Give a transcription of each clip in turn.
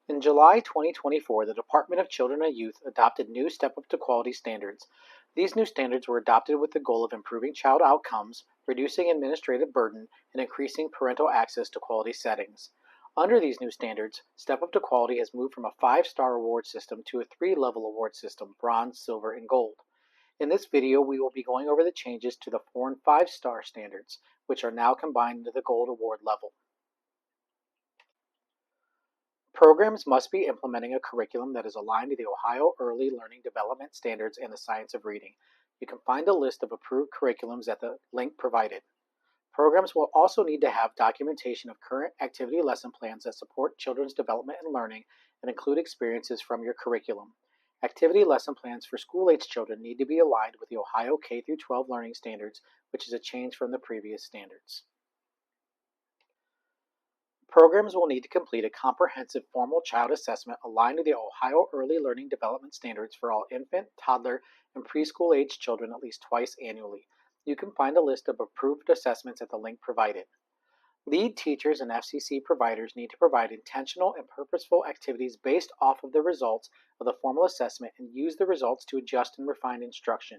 In July 2024, the Department of Children and Youth adopted new Step Up to Quality standards. These new standards were adopted with the goal of improving child outcomes, reducing administrative burden, and increasing parental access to quality settings. Under these new standards, Step Up to Quality has moved from a 5-star award system to a 3-level award system, bronze, silver, and gold. In this video, we will be going over the changes to the 4 and 5-star standards, which are now combined into the gold award level. Programs must be implementing a curriculum that is aligned to the Ohio Early Learning Development Standards and the Science of Reading. You can find a list of approved curriculums at the link provided. Programs will also need to have documentation of current activity lesson plans that support children's development and learning and include experiences from your curriculum. Activity lesson plans for school-age children need to be aligned with the Ohio K-12 learning standards, which is a change from the previous standards. Programs will need to complete a comprehensive formal child assessment aligned to the Ohio Early Learning Development Standards for all infant, toddler, and preschool age children at least twice annually. You can find a list of approved assessments at the link provided. Lead teachers and FCC providers need to provide intentional and purposeful activities based off of the results of the formal assessment and use the results to adjust and refine instruction.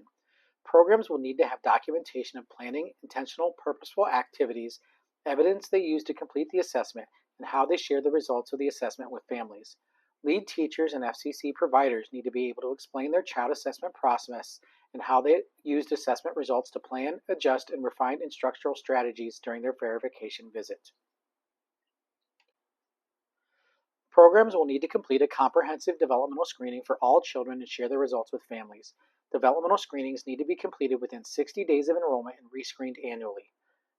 Programs will need to have documentation of planning intentional, purposeful activities, evidence they use to complete the assessment, and how they share the results of the assessment with families. Lead teachers and FCC providers need to be able to explain their child assessment process and how they used assessment results to plan, adjust, and refine instructional strategies during their verification visit. Programs will need to complete a comprehensive developmental screening for all children and share the results with families. Developmental screenings need to be completed within 60 days of enrollment and rescreened annually.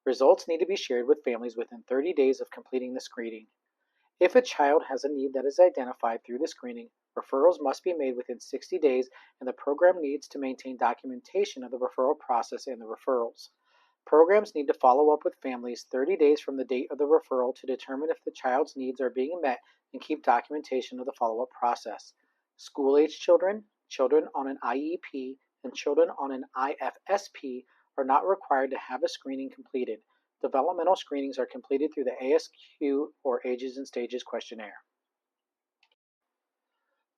Results need to be shared with families within 30 days of completing the screening. If a child has a need that is identified through the screening, referrals must be made within 60 days, and the program needs to maintain documentation of the referral process and the referrals. Programs need to follow up with families 30 days from the date of the referral to determine if the child's needs are being met and keep documentation of the follow-up process. School-age children, children on an IEP, and children on an IFSP are not required to have a screening completed. Developmental screenings are completed through the ASQ or Ages and Stages questionnaire.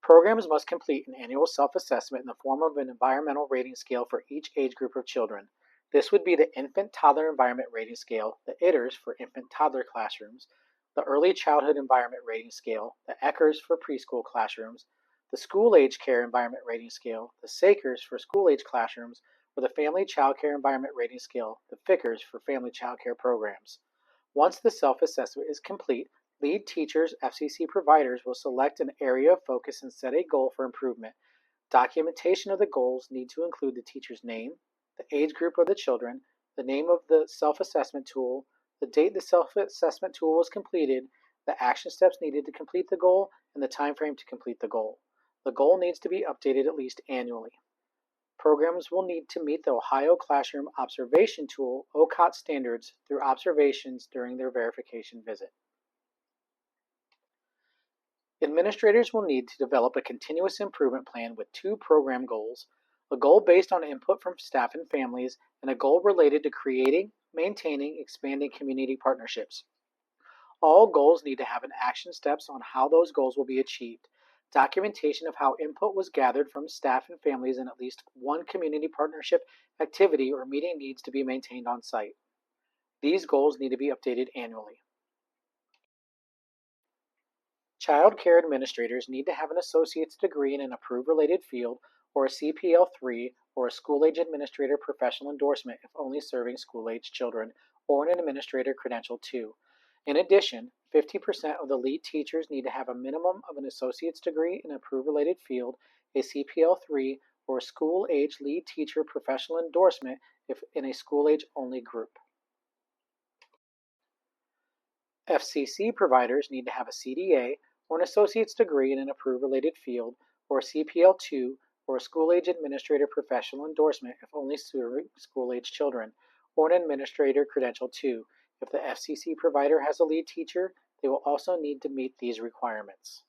Programs must complete an annual self-assessment in the form of an environmental rating scale for each age group of children. This would be the Infant-Toddler Environment Rating Scale, the ITERS for infant-toddler classrooms, the Early Childhood Environment Rating Scale, the ECHRS for preschool classrooms, the School-Age Care Environment Rating Scale, the SACRS for school-age classrooms, or the Family Child Care Environment Rating Scale, the FICRS for family child care programs. Once the self-assessment is complete, lead teachers, FCC providers will select an area of focus and set a goal for improvement. Documentation of the goals need to include the teacher's name, the age group of the children, the name of the self-assessment tool, the date the self-assessment tool was completed, the action steps needed to complete the goal, and the time frame to complete the goal. The goal needs to be updated at least annually. Programs will need to meet the Ohio Classroom Observation Tool (OCOT) standards through observations during their verification visit. Administrators will need to develop a continuous improvement plan with 2 program goals, a goal based on input from staff and families, and a goal related to creating, maintaining, expanding community partnerships. All goals need to have an action steps on how those goals will be achieved. Documentation of how input was gathered from staff and families in at least one community partnership activity or meeting needs to be maintained on site. These goals need to be updated annually. Child care administrators need to have an associate's degree in an approved related field or a CPL3 or a school-age administrator professional endorsement if only serving school-age children, or an administrator credential 2. In addition, 50% of the lead teachers need to have a minimum of an associate's degree in an approved related field, a CPL3, or a school-age lead teacher professional endorsement if in a school-age only group. FCC providers need to have a CDA or an associate's degree in an approved related field, or a CPL2, or a school-age administrator professional endorsement if only serving school-age children, or an administrator credential 2. If the FCC provider has a lead teacher, they will also need to meet these requirements.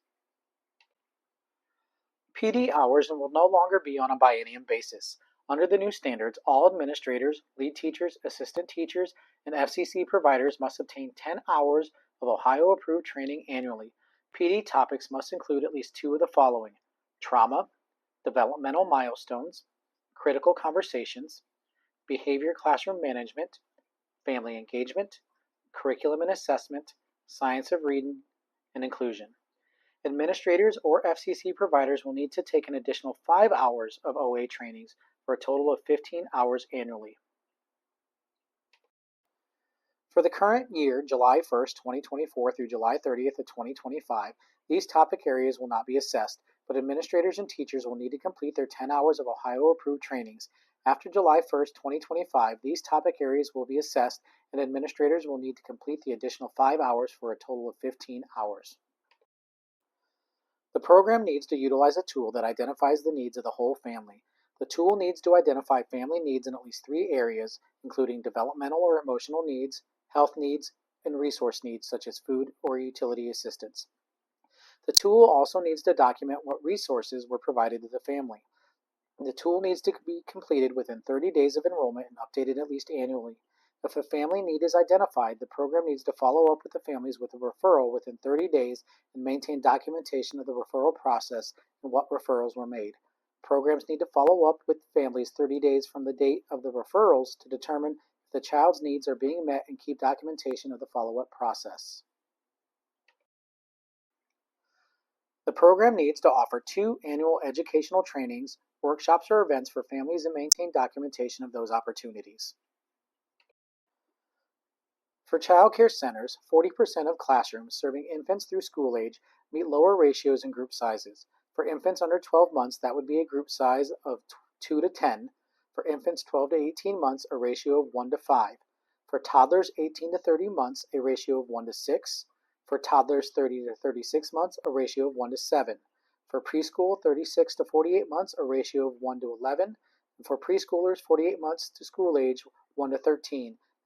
PD hours will no longer be on a biennium basis. Under the new standards, all administrators, lead teachers, assistant teachers, and FCC providers must obtain 10 hours of Ohio-approved training annually. PD topics must include at least 2 of the following: trauma, developmental milestones, critical conversations, behavior classroom management, family engagement, curriculum and assessment, science of reading, and inclusion. Administrators or FCC providers will need to take an additional 5 hours of OA trainings for a total of 15 hours annually. For the current year, July 1st, 2024 through July 30th of 2025, these topic areas will not be assessed, but administrators and teachers will need to complete their 10 hours of Ohio-approved trainings. After July 1st, 2025, these topic areas will be assessed, and administrators will need to complete the additional 5 hours for a total of 15 hours. The program needs to utilize a tool that identifies the needs of the whole family. The tool needs to identify family needs in at least 3 areas, including developmental or emotional needs, health needs, and resource needs such as food or utility assistance. The tool also needs to document what resources were provided to the family. The tool needs to be completed within 30 days of enrollment and updated at least annually. If a family need is identified, the program needs to follow up with the families with a referral within 30 days and maintain documentation of the referral process and what referrals were made. Programs need to follow up with families 30 days from the date of the referrals to determine if the child's needs are being met and keep documentation of the follow-up process. The program needs to offer 2 annual educational trainings, workshops, or events for families and maintain documentation of those opportunities. For child care centers, 40% of classrooms serving infants through school age meet lower ratios in group sizes. For infants under 12 months, that would be a group size of 2 to 10. For infants 12 to 18 months, a ratio of 1 to 5. For toddlers 18 to 30 months, a ratio of 1 to 6. For toddlers 30 to 36 months, a ratio of 1 to 7. For preschool 36 to 48 months, a ratio of 1 to 11. And for preschoolers 48 months to school age, 1 to 13.